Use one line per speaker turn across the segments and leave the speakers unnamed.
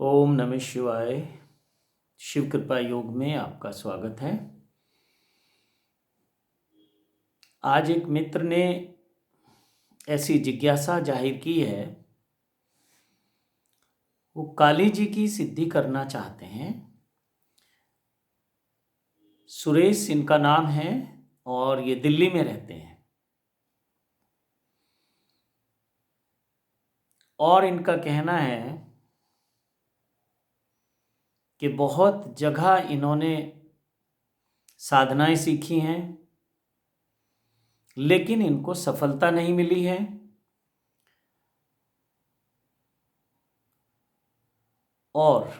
ओम नमः शिवाय। शिव कृपा योग में आपका स्वागत है। आज एक मित्र ने ऐसी जिज्ञासा जाहिर की है, वो काली जी की सिद्धि करना चाहते हैं। सुरेश इनका नाम है और ये दिल्ली में रहते हैं। और इनका कहना है कि बहुत जगह इन्होंने साधनाएं सीखी हैं, लेकिन इनको सफलता नहीं मिली है। और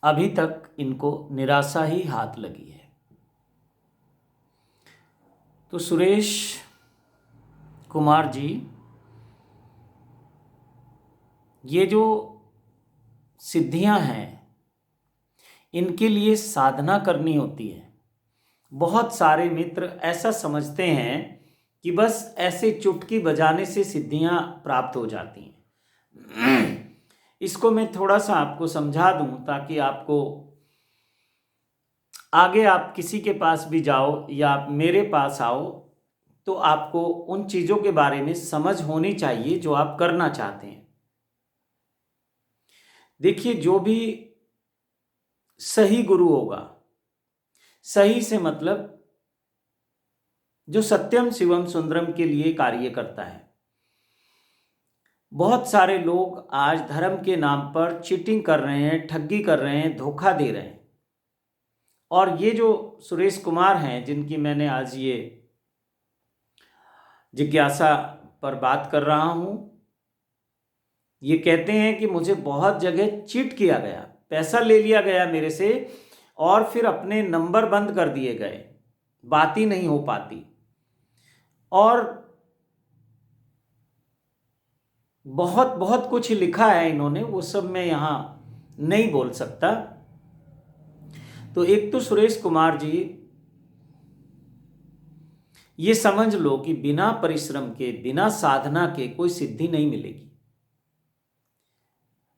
अभी तक इनको निराशा ही हाथ लगी है। तो सुरेश कुमार जी, ये जो सिद्धियां हैं, इनके लिए साधना करनी होती है। बहुत सारे मित्र ऐसा समझते हैं कि बस ऐसे चुटकी बजाने से सिद्धियां प्राप्त हो जाती हैं। इसको मैं थोड़ा सा आपको समझा दूं ताकि आपको आगे आप किसी के पास भी जाओ या आप मेरे पास आओ तो आपको उन चीज़ों के बारे में समझ होनी चाहिए जो आप करना चाहते हैं। देखिए, जो भी सही गुरु होगा, सही से मतलब जो सत्यम शिवम सुंदरम के लिए कार्य करता है। बहुत सारे लोग आज धर्म के नाम पर चीटिंग कर रहे हैं, ठगी कर रहे हैं, धोखा दे रहे हैं। और ये जो सुरेश कुमार हैं, जिनकी मैंने आज ये जिज्ञासा पर बात कर रहा हूं, ये कहते हैं कि मुझे बहुत जगह चीट किया गया, पैसा ले लिया गया मेरे से और फिर अपने नंबर बंद कर दिए गए, बात ही नहीं हो पाती। और बहुत बहुत कुछ लिखा है इन्होंने, वो सब मैं यहाँ नहीं बोल सकता। तो एक तो सुरेश कुमार जी, ये समझ लो कि बिना परिश्रम के, बिना साधना के कोई सिद्धि नहीं मिलेगी।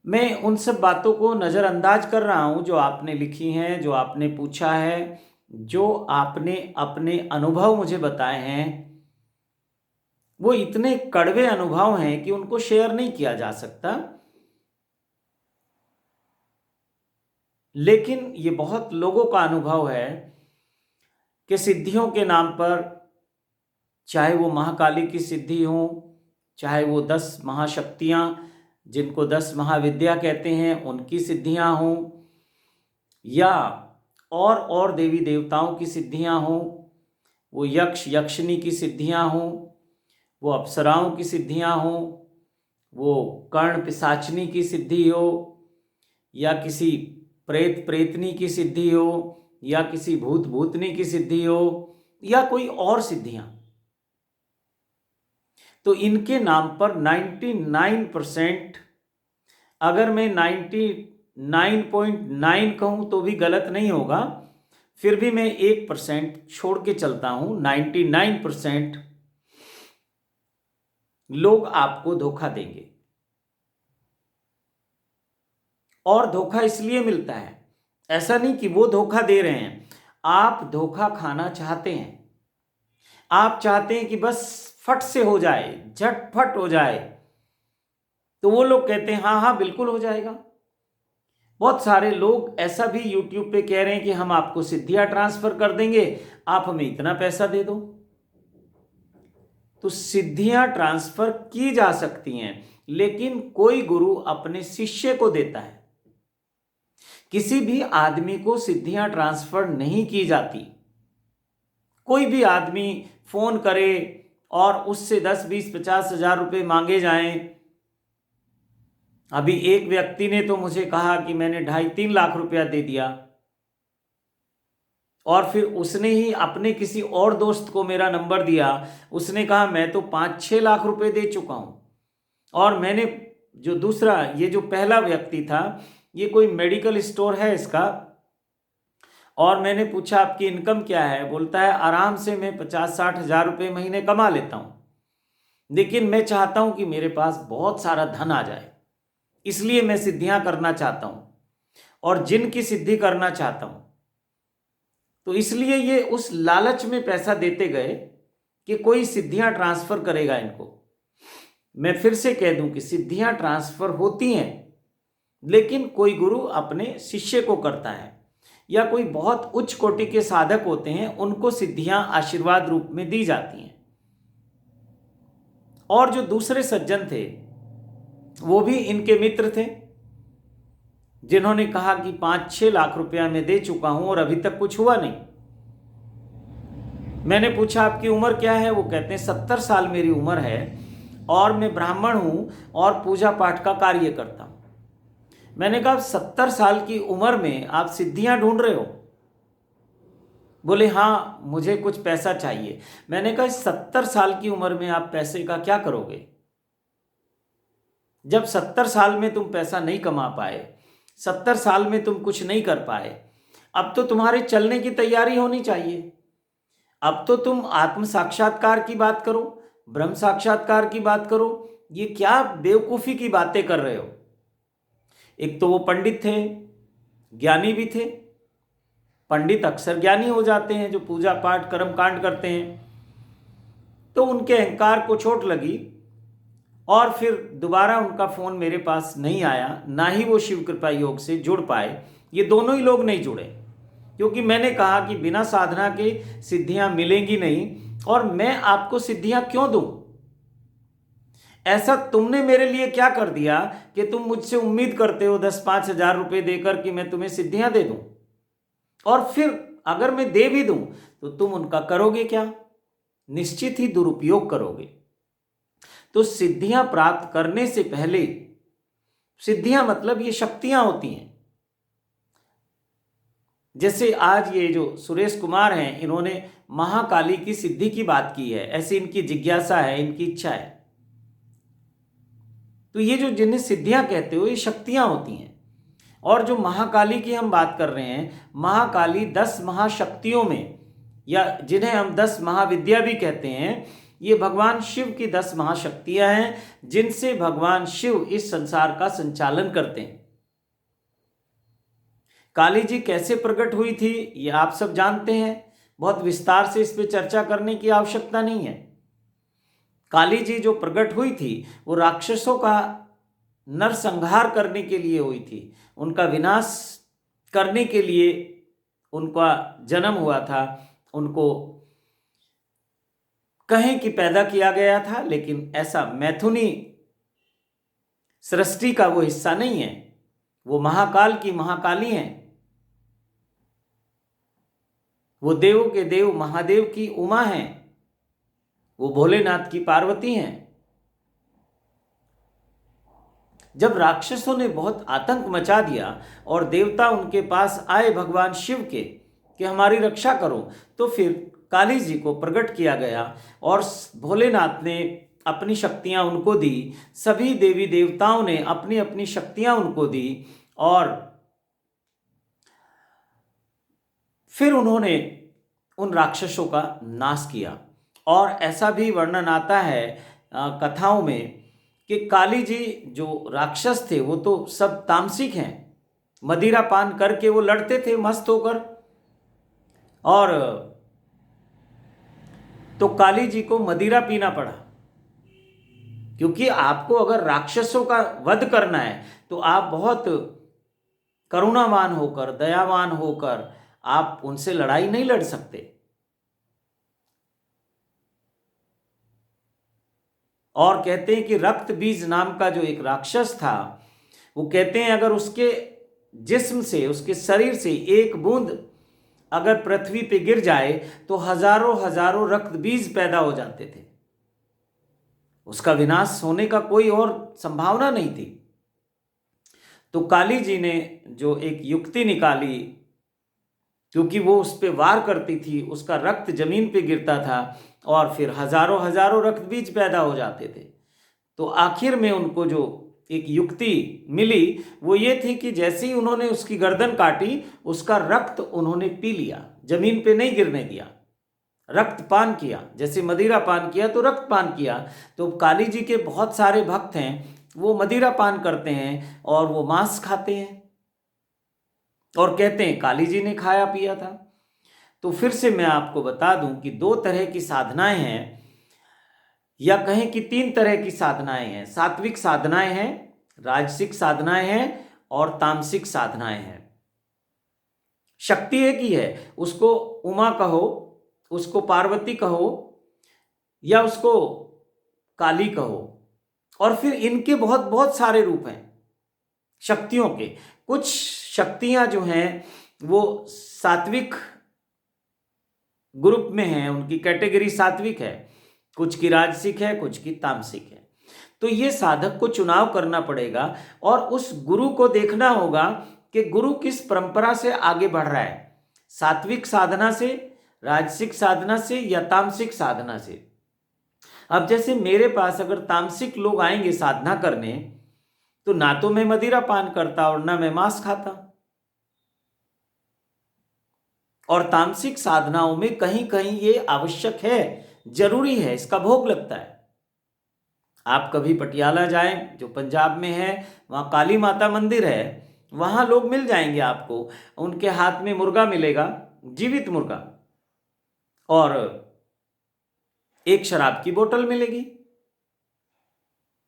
मैं उन सब बातों को नज़रअंदाज कर रहा हूं जो आपने लिखी हैं, जो आपने पूछा है, जो आपने अपने अनुभव मुझे बताए हैं। वो इतने कड़वे अनुभव हैं कि उनको शेयर नहीं किया जा सकता। लेकिन ये बहुत लोगों का अनुभव है कि सिद्धियों के नाम पर, चाहे वो महाकाली की सिद्धि हो, चाहे वो 10 महाशक्तियाँ जिनको 10 महाविद्या कहते हैं उनकी सिद्धियां हों, या और देवी देवताओं की सिद्धियां हों, वो यक्ष यक्षिणी की सिद्धियां हों, वो अप्सराओं की सिद्धियां हों, वो कर्ण पिशाचिनी की सिद्धि हो, या किसी प्रेत प्रेतनी की सिद्धि हो, या किसी भूत भूतनी की सिद्धि हो, या कोई और सिद्धियां। तो इनके नाम पर 99%, अगर मैं 99.9 कहूं तो भी गलत नहीं होगा, फिर भी मैं 1% छोड़ के चलता हूं। 99% लोग आपको धोखा देंगे। और धोखा इसलिए मिलता है, ऐसा नहीं कि वो धोखा दे रहे हैं, आप धोखा खाना चाहते हैं। आप चाहते हैं कि बस फट से हो जाए, झटफट हो जाए। तो वो लोग कहते हैं हाँ हाँ बिल्कुल हो जाएगा। बहुत सारे लोग ऐसा भी YouTube पे कह रहे हैं कि हम आपको सिद्धियां ट्रांसफर कर देंगे, आप हमें इतना पैसा दे दो। तो सिद्धियां ट्रांसफर की जा सकती हैं, लेकिन कोई गुरु अपने शिष्य को देता है। किसी भी आदमी को सिद्धियां ट्रांसफर नहीं की जाती। कोई भी आदमी फोन करे और उससे 10, 20, 50 हजार रुपये मांगे जाएं। अभी एक व्यक्ति ने तो मुझे कहा कि मैंने 2.5-3 लाख रुपया दे दिया, और फिर उसने ही अपने किसी और दोस्त को मेरा नंबर दिया। उसने कहा मैं तो 5-6 लाख रुपए दे चुका हूं। और मैंने जो दूसरा, ये जो पहला व्यक्ति था, ये कोई मेडिकल स्टोर है इसका, और मैंने पूछा आपकी इनकम क्या है? बोलता है आराम से मैं 50-60 हजार रुपये महीने कमा लेता हूं, लेकिन मैं चाहता हूं कि मेरे पास बहुत सारा धन आ जाए। इसलिए मैं सिद्धियां करना चाहता हूं और जिन की सिद्धि करना चाहता हूं। तो इसलिए ये उस लालच में पैसा देते गए कि कोई सिद्धियां ट्रांसफर करेगा इनको। मैं फिर से कह दूं कि सिद्धियां ट्रांसफर होती हैं, लेकिन कोई गुरु अपने शिष्य को करता है, या कोई बहुत उच्च कोटि के साधक होते हैं, उनको सिद्धियां आशीर्वाद रूप में दी जाती हैं। और जो दूसरे सज्जन थे वो भी इनके मित्र थे, जिन्होंने कहा कि 5-6 लाख रुपया मैं दे चुका हूं और अभी तक कुछ हुआ नहीं। मैंने पूछा आपकी उम्र क्या है? वो कहते हैं 70 साल मेरी उम्र है और मैं ब्राह्मण हूं और पूजा पाठ का कार्य करता हूं। मैंने कहा 70 साल की उम्र में आप सिद्धियां ढूंढ रहे हो? बोले हाँ, मुझे कुछ पैसा चाहिए। मैंने कहा 70 साल की उम्र में आप पैसे का क्या करोगे? जब 70 साल में तुम पैसा नहीं कमा पाए, 70 साल में तुम कुछ नहीं कर पाए, अब तो तुम्हारे चलने की तैयारी होनी चाहिए। अब तो तुम आत्म साक्षात्कार की बात करो, ब्रह्म साक्षात्कार की बात करो। ये क्या बेवकूफ़ी की बातें कर रहे हो? एक तो वो पंडित थे, ज्ञानी भी थे। पंडित अक्सर ज्ञानी हो जाते हैं जो पूजा पाठ कर्म कांड करते हैं। तो उनके अहंकार को चोट लगी और फिर दोबारा उनका फ़ोन मेरे पास नहीं आया, ना ही वो शिव कृपा योग से जुड़ पाए। ये दोनों ही लोग नहीं जुड़े, क्योंकि मैंने कहा कि बिना साधना के सिद्धियां मिलेंगी नहीं, और मैं आपको सिद्धियां क्यों दूं? ऐसा तुमने मेरे लिए क्या कर दिया कि तुम मुझसे उम्मीद करते हो 10-5 हजार रुपये देकर कि मैं तुम्हें सिद्धियां दे दूं? और फिर अगर मैं दे भी दूं तो तुम उनका करोगे क्या? निश्चित ही दुरुपयोग करोगे। तो सिद्धियां प्राप्त करने से पहले, सिद्धियां मतलब ये शक्तियां होती हैं। जैसे आज ये जो सुरेश कुमार हैं, इन्होंने महाकाली की सिद्धि की बात की है, ऐसी इनकी जिज्ञासा है, इनकी इच्छा है। तो ये जो जिन्हें सिद्धियां कहते हो, ये शक्तियां होती हैं। और जो महाकाली की हम बात कर रहे हैं, महाकाली 10 महाशक्तियों में, या जिन्हें हम 10 महाविद्या भी कहते हैं, ये भगवान शिव की 10 महाशक्तियां हैं, जिनसे भगवान शिव इस संसार का संचालन करते हैं। काली जी कैसे प्रकट हुई थी ये आप सब जानते हैं, बहुत विस्तार से इस पर चर्चा करने की आवश्यकता नहीं है। काली जी जो प्रकट हुई थी वो राक्षसों का नरसंहार करने के लिए हुई थी, उनका विनाश करने के लिए उनका जन्म हुआ था। उनको कहें कि पैदा किया गया था, लेकिन ऐसा मैथुनी सृष्टि का वो हिस्सा नहीं है। वो महाकाल की महाकाली हैं, वो देवों के देव महादेव की उमा हैं, वो भोलेनाथ की पार्वती हैं। जब राक्षसों ने बहुत आतंक मचा दिया और देवता उनके पास आए भगवान शिव के कि हमारी रक्षा करो, तो फिर काली जी को प्रकट किया गया और भोलेनाथ ने अपनी शक्तियां उनको दी, सभी देवी देवताओं ने अपनी अपनी शक्तियां उनको दी, और फिर उन्होंने उन राक्षसों का नाश किया। और ऐसा भी वर्णन आता है कथाओं में कि काली जी जो राक्षस थे वो तो सब तामसिक हैं, मदिरा पान करके वो लड़ते थे मस्त होकर। और तो काली जी को मदिरा पीना पड़ा, क्योंकि आपको अगर राक्षसों का वध करना है तो आप बहुत करुणावान होकर, दयावान होकर आप उनसे लड़ाई नहीं लड़ सकते। और कहते हैं कि रक्त बीज नाम का जो एक राक्षस था, वो कहते हैं अगर उसके जिस्म से, उसके शरीर से एक बूंद अगर पृथ्वी पे गिर जाए तो हजारों हजारों रक्त बीज पैदा हो जाते थे। उसका विनाश होने का कोई और संभावना नहीं थी। तो काली जी ने जो एक युक्ति निकाली, क्योंकि वो उस पर वार करती थी, उसका रक्त जमीन पे गिरता था और फिर हजारों हजारों रक्त बीज पैदा हो जाते थे। तो आखिर में उनको जो एक युक्ति मिली वो ये थी कि जैसे ही उन्होंने उसकी गर्दन काटी, उसका रक्त उन्होंने पी लिया, जमीन पे नहीं गिरने दिया, रक्त पान किया। जैसे मदिरा पान किया तो रक्त पान किया। तो काली जी के बहुत सारे भक्त हैं वो मदिरा पान करते हैं और वो मांस खाते हैं और कहते हैं काली जी ने खाया पिया था। तो फिर से मैं आपको बता दूं कि दो तरह की साधनाएं हैं, या कहें कि तीन तरह की साधनाएं हैं। सात्विक साधनाएं हैं, राजसिक साधनाएं हैं और तामसिक साधनाएं हैं। शक्ति एक ही है, उसको उमा कहो, उसको पार्वती कहो या उसको काली कहो। और फिर इनके बहुत बहुत सारे रूप हैं शक्तियों के। कुछ शक्तियां जो हैं वो सात्विक ग्रुप में हैं, उनकी कैटेगरी सात्विक है, कुछ की राजसिक है, कुछ की तामसिक है। तो ये साधक को चुनाव करना पड़ेगा और उस गुरु को देखना होगा कि गुरु किस परंपरा से आगे बढ़ रहा है, सात्विक साधना से, राजसिक साधना से या तामसिक साधना से। अब जैसे मेरे पास अगर तामसिक लोग आएंगे साधना करने, तो ना तो मैं मदिरा पान करता और ना मैं मांस खाता। और तामसिक साधनाओं में कहीं कहीं ये आवश्यक है, जरूरी है, इसका भोग लगता है। आप कभी पटियाला जाएं, जो पंजाब में है, वहाँ काली माता मंदिर है, वहाँ लोग मिल जाएंगे आपको, उनके हाथ में मुर्गा मिलेगा, जीवित मुर्गा, और एक शराब की बोतल मिलेगी।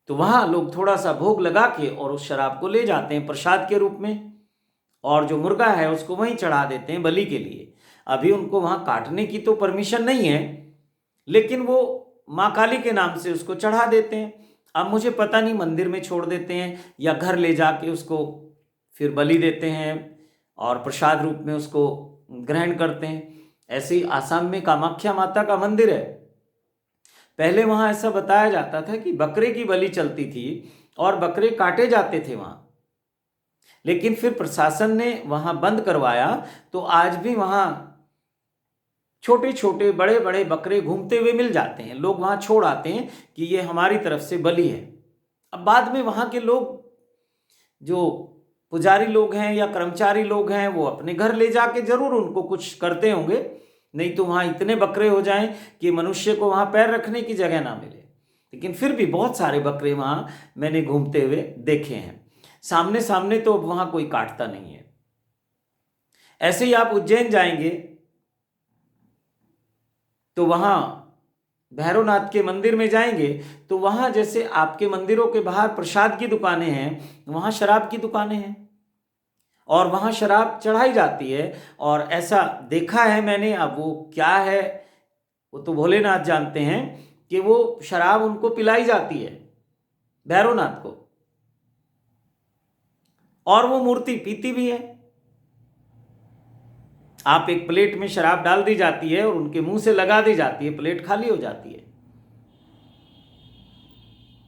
तो वहाँ लोग थोड़ा सा भोग लगा के और उस शराब को ले जाते हैं प्रसाद के रूप में, और जो मुर्गा है उसको वहीं चढ़ा देते हैं बलि के लिए। अभी उनको वहाँ काटने की तो परमिशन नहीं है, लेकिन वो माँ काली के नाम से उसको चढ़ा देते हैं। अब मुझे पता नहीं मंदिर में छोड़ देते हैं या घर ले जाके उसको फिर बलि देते हैं और प्रसाद रूप में उसको ग्रहण करते हैं। ऐसे ही आसाम में कामाख्या माता का मंदिर है। पहले वहाँ ऐसा बताया जाता था कि बकरे की बलि चलती थी और बकरे काटे जाते थे वहाँ, लेकिन फिर प्रशासन ने वहाँ बंद करवाया, तो आज भी वहाँ छोटे छोटे बड़े बड़े बकरे घूमते हुए मिल जाते हैं। लोग वहाँ छोड़ आते हैं कि ये हमारी तरफ से बलि है। अब बाद में वहाँ के लोग, जो पुजारी लोग हैं या कर्मचारी लोग हैं, वो अपने घर ले जाके जरूर उनको कुछ करते होंगे, नहीं तो वहाँ इतने बकरे हो जाएं कि मनुष्य को वहाँ पैर रखने की जगह ना मिले। लेकिन फिर भी बहुत सारे बकरे वहाँ मैंने घूमते हुए देखे हैं। सामने सामने तो वहाँ कोई काटता नहीं है। ऐसे ही आप उज्जैन जाएंगे तो वहाँ भैरवनाथ के मंदिर में जाएंगे तो वहाँ जैसे आपके मंदिरों के बाहर प्रसाद की दुकानें हैं, वहाँ शराब की दुकानें हैं और वहाँ शराब चढ़ाई जाती है। और ऐसा देखा है मैंने, अब वो क्या है वो तो भोलेनाथ जानते हैं, कि वो शराब उनको पिलाई जाती है भैरवनाथ को, और वो मूर्ति पीती भी है। आप एक प्लेट में शराब डाल दी जाती है और उनके मुंह से लगा दी जाती है, प्लेट खाली हो जाती है।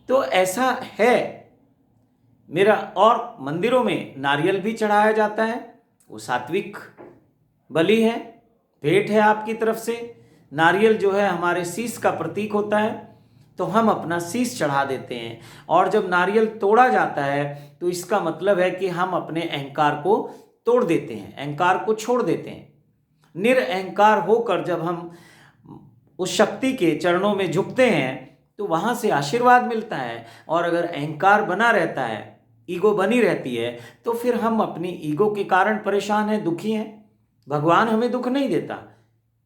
तो ऐसा है मेरा। और मंदिरों में नारियल भी चढ़ाया जाता है, वो सात्विक बलि है, भेंट है आपकी तरफ से। नारियल जो है हमारे शीश का प्रतीक होता है, तो हम अपना शीश चढ़ा देते हैं। और जब नारियल तोड़ा जाता है तो इसका मतलब है कि हम अपने अहंकार को तोड़ देते हैं, अहंकार को छोड़ देते हैं। निरअहकार होकर जब हम उस शक्ति के चरणों में झुकते हैं तो वहाँ से आशीर्वाद मिलता है। और अगर अहंकार बना रहता है, ईगो बनी रहती है, तो फिर हम अपनी ईगो के कारण परेशान हैं, दुखी हैं। भगवान हमें दुख नहीं देता,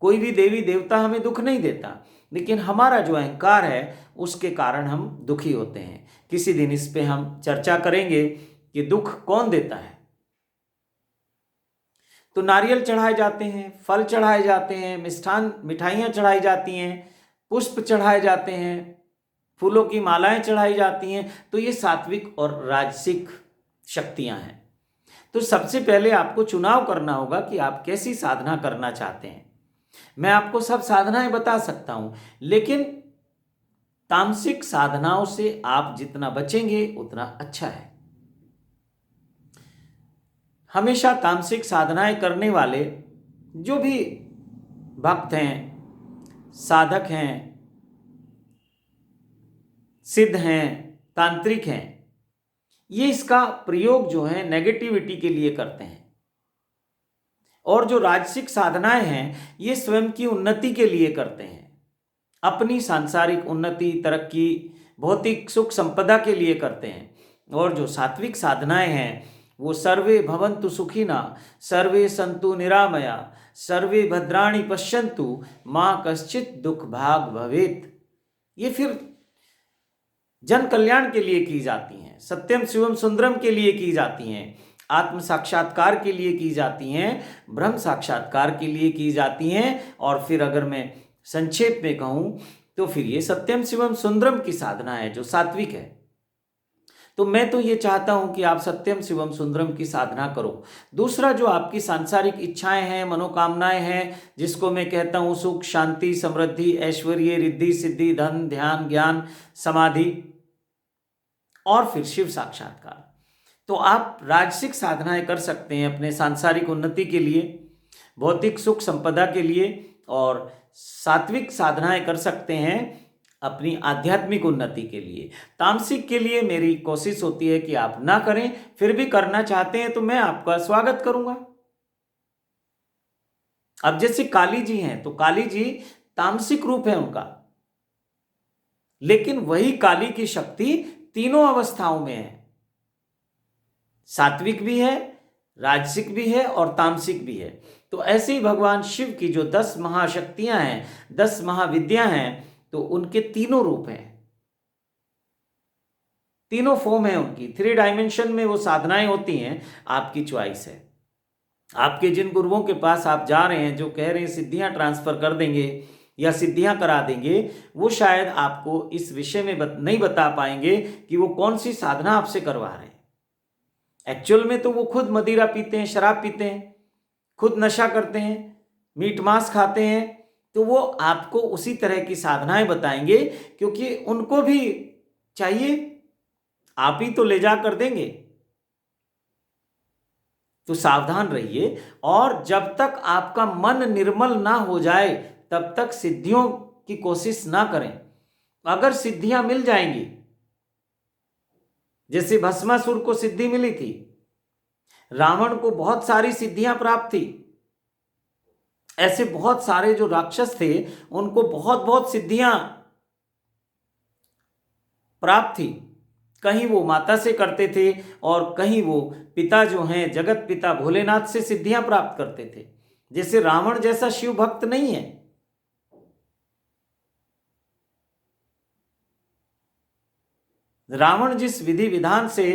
कोई भी देवी देवता हमें दुख नहीं देता, लेकिन हमारा जो अहंकार है उसके कारण हम दुखी होते हैं। किसी दिन इस पे हम चर्चा करेंगे कि दुख कौन देता है। तो नारियल चढ़ाए जाते हैं, फल चढ़ाए जाते हैं, मिष्ठान मिठाइयाँ चढ़ाई जाती हैं, पुष्प चढ़ाए जाते हैं, फूलों की मालाएं चढ़ाई जाती हैं। तो ये सात्विक और राजसिक शक्तियां हैं। तो सबसे पहले आपको चुनाव करना होगा कि आप कैसी साधना करना चाहते हैं। मैं आपको सब साधनाएं बता सकता हूं, लेकिन तामसिक साधनाओं से आप जितना बचेंगे उतना अच्छा है। हमेशा तामसिक साधनाएं करने वाले जो भी भक्त हैं, साधक हैं, सिद्ध हैं, तांत्रिक हैं, ये इसका प्रयोग जो है नेगेटिविटी के लिए करते हैं। और जो राजसिक साधनाएं हैं ये स्वयं की उन्नति के लिए करते हैं, अपनी सांसारिक उन्नति तरक्की भौतिक सुख संपदा के लिए करते हैं। और जो सात्विक साधनाएं हैं वो सर्वे भवन्तु सुखिना, सर्वे सन्तु निरामया, सर्वे भद्राणि पश्यन्तु, माँ कश्चित दुख भाग भवेत्। ये फिर जन कल्याण के लिए की जाती हैं, सत्यम शिवम सुंदरम के लिए की जाती हैं, आत्म साक्षात्कार के लिए की जाती हैं, ब्रह्म साक्षात्कार के लिए की जाती हैं। और फिर अगर मैं संक्षेप में कहूँ तो फिर ये सत्यम शिवम सुंदरम की साधना है जो सात्विक है। तो मैं तो ये चाहता हूं कि आप सत्यम शिवम सुंदरम की साधना करो। दूसरा, जो आपकी सांसारिक इच्छाएं हैं, मनोकामनाएं हैं, जिसको मैं कहता हूं सुख, शांति, समृद्धि, ऐश्वर्य, रिद्धि, सिद्धि, धन, ध्यान, ज्ञान, समाधि और फिर शिव साक्षात्कार, तो आप राजसिक साधनाएं कर सकते हैं अपने सांसारिक उन्नति के लिए, भौतिक सुख संपदा के लिए, और सात्विक साधनाएं कर सकते हैं अपनी आध्यात्मिक उन्नति के लिए। तामसिक के लिए मेरी कोशिश होती है कि आप ना करें, फिर भी करना चाहते हैं तो मैं आपका स्वागत करूंगा। अब जैसे काली जी हैं तो काली जी तामसिक रूप है उनका, लेकिन वही काली की शक्ति तीनों अवस्थाओं में है, सात्विक भी है, राजसिक भी है और तामसिक भी है। तो ऐसे ही भगवान शिव की जो 10 महाशक्तियां हैं, 10 महाविद्या हैं, तो उनके तीनों रूप हैं, तीनों फॉर्म है उनकी, 3 डायमेंशन में वो साधनाएं होती हैं। आपकी चॉइस है। आपके जिन गुरुओं के पास आप जा रहे हैं जो कह रहे हैं सिद्धियां ट्रांसफर कर देंगे या सिद्धियां करा देंगे, वो शायद आपको इस विषय में नहीं बता पाएंगे कि वो कौन सी साधना आपसे करवा रहे हैं। एक्चुअल में तो वो खुद मदिरा पीते हैं, शराब पीते हैं, खुद नशा करते हैं, मीट मांस खाते हैं, तो वो आपको उसी तरह की साधनाएं बताएंगे क्योंकि उनको भी चाहिए, आप ही तो ले जा कर देंगे। तो सावधान रहिए, और जब तक आपका मन निर्मल ना हो जाए तब तक सिद्धियों की कोशिश ना करें। अगर सिद्धियां मिल जाएंगी, जैसे भस्मासुर को सिद्धि मिली थी, रावण को बहुत सारी सिद्धियां प्राप्त थी, ऐसे बहुत सारे जो राक्षस थे उनको बहुत बहुत सिद्धियां प्राप्त थी। कहीं वो माता से करते थे और कहीं वो पिता जो हैं जगत पिता भोलेनाथ से सिद्धियां प्राप्त करते थे। जैसे रावण जैसा शिव भक्त नहीं है। रावण जिस विधि विधान से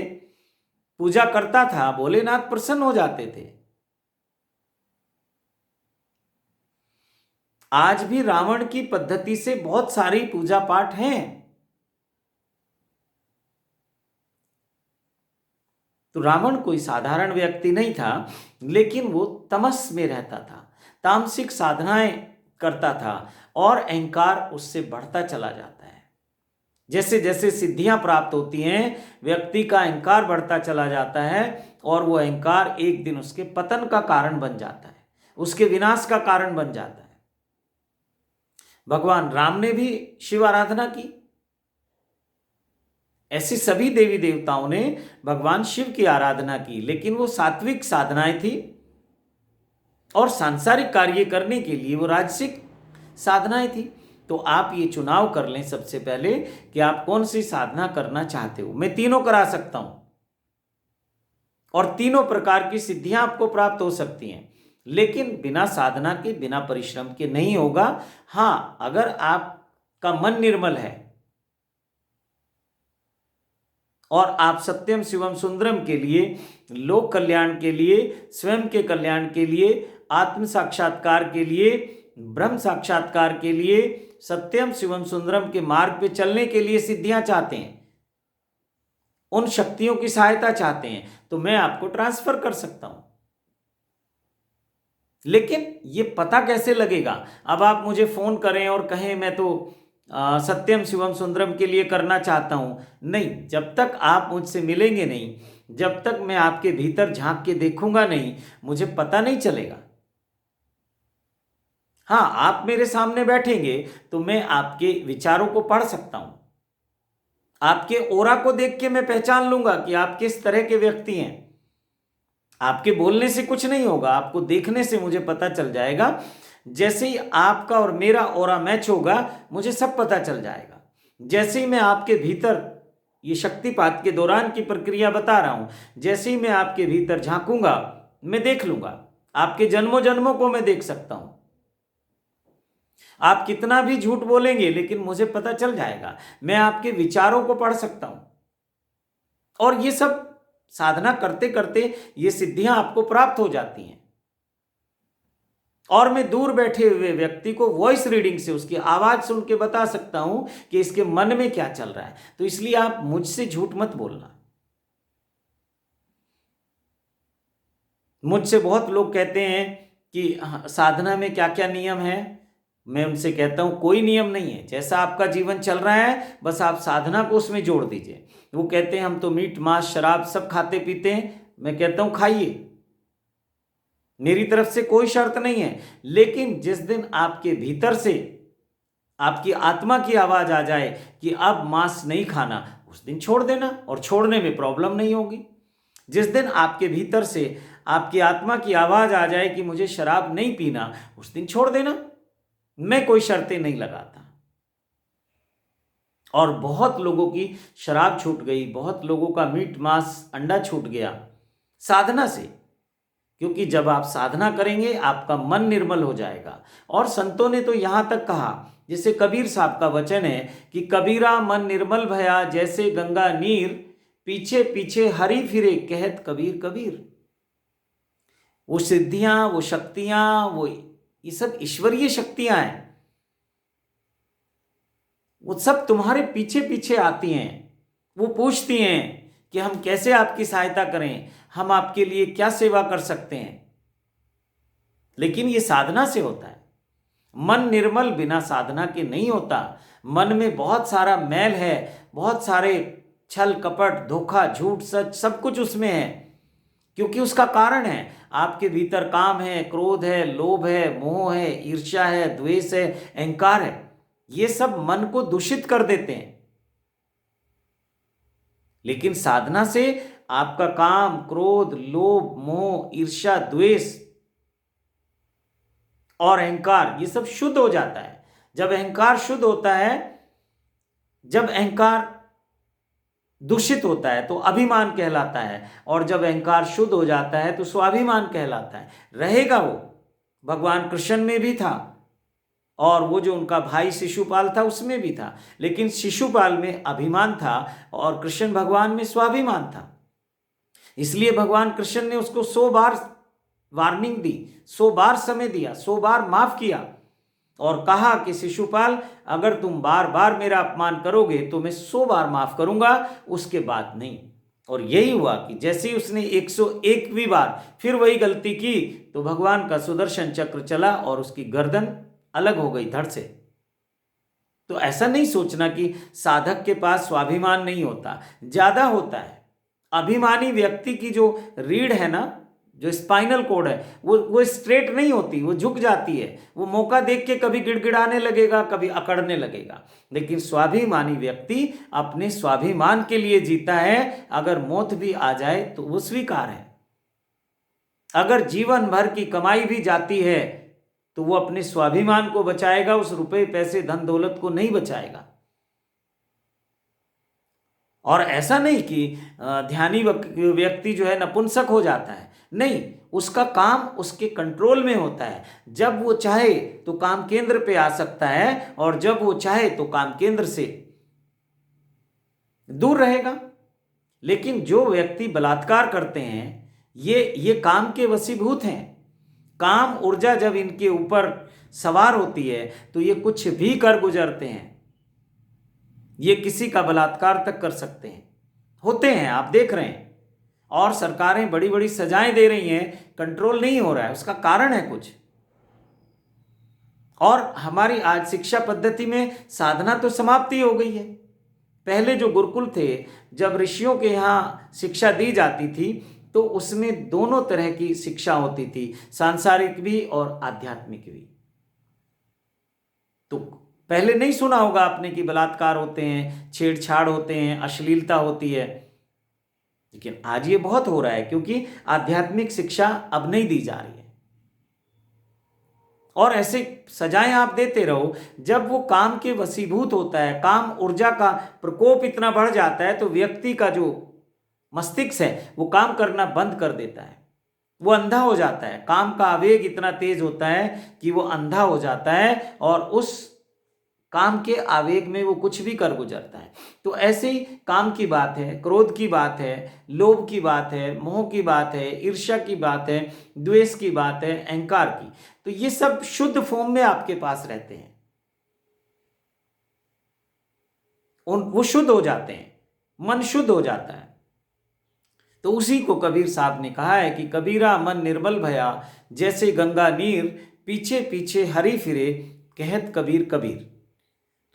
पूजा करता था, भोलेनाथ प्रसन्न हो जाते थे। आज भी रावण की पद्धति से बहुत सारी पूजा पाठ हैं। तो रावण कोई साधारण व्यक्ति नहीं था, लेकिन वो तमस में रहता था, तामसिक साधनाएं करता था और अहंकार उससे बढ़ता चला जाता है। जैसे जैसे सिद्धियां प्राप्त होती हैं, व्यक्ति का अहंकार बढ़ता चला जाता है और वो अहंकार एक दिन उसके पतन का कारण बन जाता है, उसके विनाश का कारण बन जाता है। भगवान राम ने भी शिव आराधना की। ऐसी सभी देवी देवताओं ने भगवान शिव की आराधना की, लेकिन वो सात्विक साधनाएं थी और सांसारिक कार्य करने के लिए वो राजसिक साधनाएं थी। तो आप ये चुनाव कर लें सबसे पहले कि आप कौन सी साधना करना चाहते हो। मैं तीनों करा सकता हूं और तीनों प्रकार की सिद्धियां आपको प्राप्त हो सकती हैं, लेकिन बिना साधना के, बिना परिश्रम के नहीं होगा। हाँ, अगर आपका मन निर्मल है और आप सत्यम शिवम सुंदरम के लिए, लोक कल्याण के लिए, स्वयं के कल्याण के लिए, आत्म साक्षात्कार के लिए, ब्रह्म साक्षात्कार के लिए, सत्यम शिवम सुंदरम के मार्ग पे चलने के लिए सिद्धियां चाहते हैं, उन शक्तियों की सहायता चाहते हैं, तो मैं आपको ट्रांसफर कर सकता हूं। लेकिन ये पता कैसे लगेगा? अब आप मुझे फोन करें और कहें मैं तो सत्यम शिवम सुंदरम के लिए करना चाहता हूं, नहीं, जब तक आप मुझसे मिलेंगे नहीं, जब तक मैं आपके भीतर झांक के देखूंगा नहीं, मुझे पता नहीं चलेगा। हाँ, आप मेरे सामने बैठेंगे तो मैं आपके विचारों को पढ़ सकता हूं, आपके ओरा को देख के मैं पहचान लूंगा कि आप किस तरह के व्यक्ति हैं। आपके बोलने से कुछ नहीं होगा, आपको देखने से मुझे पता चल जाएगा। जैसे ही आपका और मेरा ओरा मैच होगा, मुझे सब पता चल जाएगा। जैसे ही मैं आपके भीतर, ये शक्तिपात के दौरान की प्रक्रिया बता रहा हूं, जैसे ही मैं आपके भीतर झांकूंगा, मैं देख लूंगा, आपके जन्मों जन्मों को मैं देख सकता हूं। आप कितना भी झूठ बोलेंगे लेकिन मुझे पता चल जाएगा, मैं आपके विचारों को पढ़ सकता हूं। और ये सब साधना करते करते ये सिद्धियां आपको प्राप्त हो जाती हैं। और मैं दूर बैठे हुए व्यक्ति को वॉइस रीडिंग से, उसकी आवाज सुन के बता सकता हूं कि इसके मन में क्या चल रहा है। तो इसलिए आप मुझसे झूठ मत बोलना। मुझसे बहुत लोग कहते हैं कि साधना में क्या क्या नियम है। मैं उनसे कहता हूं कोई नियम नहीं है, जैसा आपका जीवन चल रहा है बस आप साधना को उसमें जोड़ दीजिए। वो कहते हैं हम तो मीट मांस शराब सब खाते पीते हैं। मैं कहता हूं खाइए, मेरी तरफ से कोई शर्त नहीं है। लेकिन जिस दिन आपके भीतर से आपकी आत्मा की आवाज आ जाए कि अब मांस नहीं खाना, उस दिन छोड़ देना, और छोड़ने में प्रॉब्लम नहीं होगी। जिस दिन आपके भीतर से आपकी आत्मा की आवाज आ जाए कि मुझे शराब नहीं पीना, उस दिन छोड़ देना। मैं कोई शर्तें नहीं लगाता। और बहुत लोगों की शराब छूट गई, बहुत लोगों का मीट मांस अंडा छूट गया साधना से। क्योंकि जब आप साधना करेंगे आपका मन निर्मल हो जाएगा। और संतों ने तो यहां तक कहा, जैसे कबीर साहब का वचन है कि कबीरा मन निर्मल भया जैसे गंगा नीर, पीछे पीछे हरि फिरे कहत कबीर कबीर। वो सिद्धियां, वो शक्तियां, वो ये सब ईश्वरीय शक्तियां हैं, वो सब तुम्हारे पीछे पीछे आती हैं। वो पूछती हैं कि हम कैसे आपकी सहायता करें, हम आपके लिए क्या सेवा कर सकते हैं। लेकिन ये साधना से होता है। मन निर्मल बिना साधना के नहीं होता। मन में बहुत सारा मैल है, बहुत सारे छल कपट धोखा झूठ सच सब कुछ उसमें है। क्योंकि उसका कारण है, आपके भीतर काम है, क्रोध है, लोभ है, मोह है, ईर्ष्या है, द्वेष है, अहंकार है। ये सब मन को दूषित कर देते हैं। लेकिन साधना से आपका काम, क्रोध, लोभ, मोह, ईर्ष्या, द्वेष और अहंकार ये सब शुद्ध हो जाता है। जब अहंकार शुद्ध होता है, जब अहंकार दूषित होता है तो अभिमान कहलाता है, और जब अहंकार शुद्ध हो जाता है तो स्वाभिमान कहलाता है। रहेगा वो, भगवान कृष्ण में भी था, और वो जो उनका भाई शिशुपाल था उसमें भी था। लेकिन शिशुपाल में अभिमान था और कृष्ण भगवान में स्वाभिमान था। इसलिए भगवान कृष्ण ने उसको 100 बार वार्निंग दी, 100 बार समय दिया, 100 बार माफ किया, और कहा कि शिशुपाल अगर तुम बार बार मेरा अपमान करोगे तो मैं 100 बार माफ करूंगा, उसके बाद नहीं। और यही हुआ कि जैसे ही उसने 101वीं बार फिर वही गलती की तो भगवान का सुदर्शन चक्र चला और उसकी गर्दन अलग हो गई धड़ से। तो ऐसा नहीं सोचना कि साधक के पास स्वाभिमान नहीं होता, ज्यादा होता है। अभिमानी व्यक्ति की जो रीढ़ है ना, जो स्पाइनल कोड है, वो स्ट्रेट नहीं होती, वो झुक जाती है। वो मौका देख के कभी गिड़गिड़ाने लगेगा, कभी अकड़ने लगेगा। लेकिन स्वाभिमानी व्यक्ति अपने स्वाभिमान के लिए जीता है। अगर मौत भी आ जाए तो वो स्वीकार है। अगर जीवन भर की कमाई भी जाती है तो वो अपने स्वाभिमान को बचाएगा, उस रुपए पैसे धन दौलत को नहीं बचाएगा। और ऐसा नहीं कि ध्यानी व्यक्ति जो है नपुंसक हो जाता है, नहीं, उसका काम उसके कंट्रोल में होता है। जब वो चाहे तो काम केंद्र पे आ सकता है, और जब वो चाहे तो काम केंद्र से दूर रहेगा। लेकिन जो व्यक्ति बलात्कार करते हैं ये काम के वशीभूत हैं। काम ऊर्जा जब इनके ऊपर सवार होती है तो ये कुछ भी कर गुजरते हैं। ये किसी का बलात्कार तक कर सकते हैं, होते हैं, आप देख रहे हैं। और सरकारें बड़ी बड़ी सजाएं दे रही हैं, कंट्रोल नहीं हो रहा है, उसका कारण है कुछ। और हमारी आज शिक्षा पद्धति में साधना तो समाप्ति हो गई है। पहले जो गुरुकुल थे, जब ऋषियों के यहाँ शिक्षा दी जाती थी तो उसमें दोनों तरह की शिक्षा होती थी, सांसारिक भी और आध्यात्मिक भी। तो पहले नहीं सुना होगा आपने कि बलात्कार होते हैं, छेड़छाड़ होते हैं, अश्लीलता होती है। लेकिन आज ये बहुत हो रहा है, क्योंकि आध्यात्मिक शिक्षा अब नहीं दी जा रही है। और ऐसे सजाएं आप देते रहो। जब वो काम के वशीभूत होता है, काम ऊर्जा का प्रकोप इतना बढ़ जाता है, तो व्यक्ति का जो मस्तिष्क है वो काम करना बंद कर देता है, वो अंधा हो जाता है। काम का आवेग इतना तेज होता है कि वो अंधा हो जाता है और उस काम के आवेग में वो कुछ भी कर गुजरता है। तो ऐसे ही काम की बात है, क्रोध की बात है, लोभ की बात है, मोह की बात है, ईर्ष्या की बात है, द्वेष की बात है, अहंकार की, तो ये सब शुद्ध फॉर्म में आपके पास रहते हैं, वो शुद्ध हो जाते हैं, मन शुद्ध हो जाता है। तो उसी को कबीर साहब ने कहा है कि कबीरा मन निर्मल भया, जैसे गंगा नीर, पीछे पीछे हरि फिरे, कहत कबीर कबीर।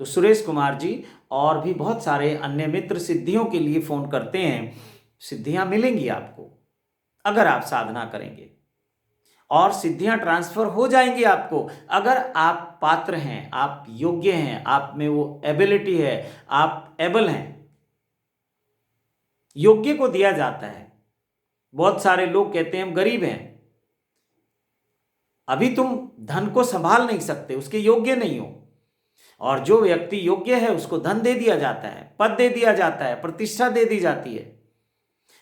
तो सुरेश कुमार जी और भी बहुत सारे अन्य मित्र सिद्धियों के लिए फ़ोन करते हैं। सिद्धियां मिलेंगी आपको अगर आप साधना करेंगे, और सिद्धियां ट्रांसफर हो जाएंगी आपको अगर आप पात्र हैं, आप योग्य हैं, आप में वो एबिलिटी है, आप एबल हैं। योग्य को दिया जाता है। बहुत सारे लोग कहते हैं हम गरीब हैं, अभी तुम धन को संभाल नहीं सकते, उसके योग्य नहीं हो। और जो व्यक्ति योग्य है उसको धन दे दिया जाता है, पद दे दिया जाता है, प्रतिष्ठा दे दी जाती है।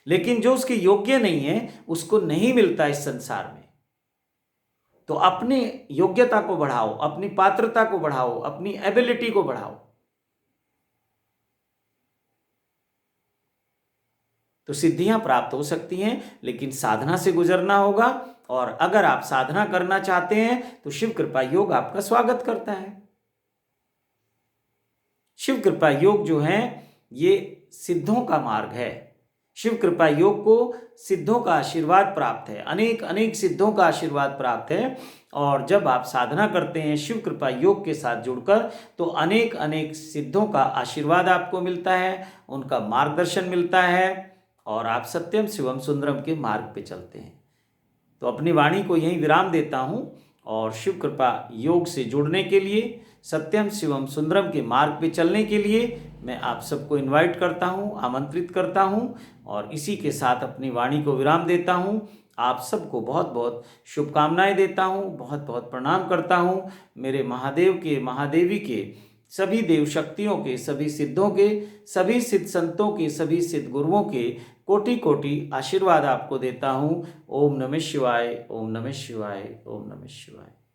लेकिन जो उसके योग्य नहीं है उसको नहीं मिलता इस संसार में। तो अपनी योग्यता को बढ़ाओ, अपनी पात्रता को बढ़ाओ, अपनी एबिलिटी को बढ़ाओ, तो सिद्धियां प्राप्त हो सकती हैं। लेकिन साधना से गुजरना होगा, और अगर आप साधना करना चाहते हैं तो शिव कृपा योग आपका स्वागत करता है। शिव कृपा योग जो है ये सिद्धों का मार्ग है। शिव कृपा योग को सिद्धों का आशीर्वाद प्राप्त है, अनेक अनेक सिद्धों का आशीर्वाद प्राप्त है। और जब आप साधना करते हैं शिव कृपा योग के साथ जुड़कर, तो अनेक अनेक सिद्धों का आशीर्वाद आपको मिलता है, उनका मार्गदर्शन मिलता है, और आप सत्यम शिवम सुंदरम के मार्ग पे चलते हैं। तो अपनी वाणी को यहीं विराम देता हूँ, और शिव कृपा योग से जुड़ने के लिए, सत्यम शिवम सुंदरम के मार्ग पे चलने के लिए मैं आप सबको इनवाइट करता हूँ, आमंत्रित करता हूँ, और इसी के साथ अपनी वाणी को विराम देता हूँ। आप सबको बहुत बहुत शुभकामनाएं देता हूँ, बहुत बहुत प्रणाम करता हूँ। मेरे महादेव के, महादेवी के, सभी देव शक्तियों के, सभी सिद्धों के, सभी सिद्ध संतों के, सभी सिद्ध गुरुओं के कोटि कोटि आशीर्वाद आपको देता हूँ। ओम नमः शिवाय, ओम नमः शिवाय, ओम नमः शिवाय।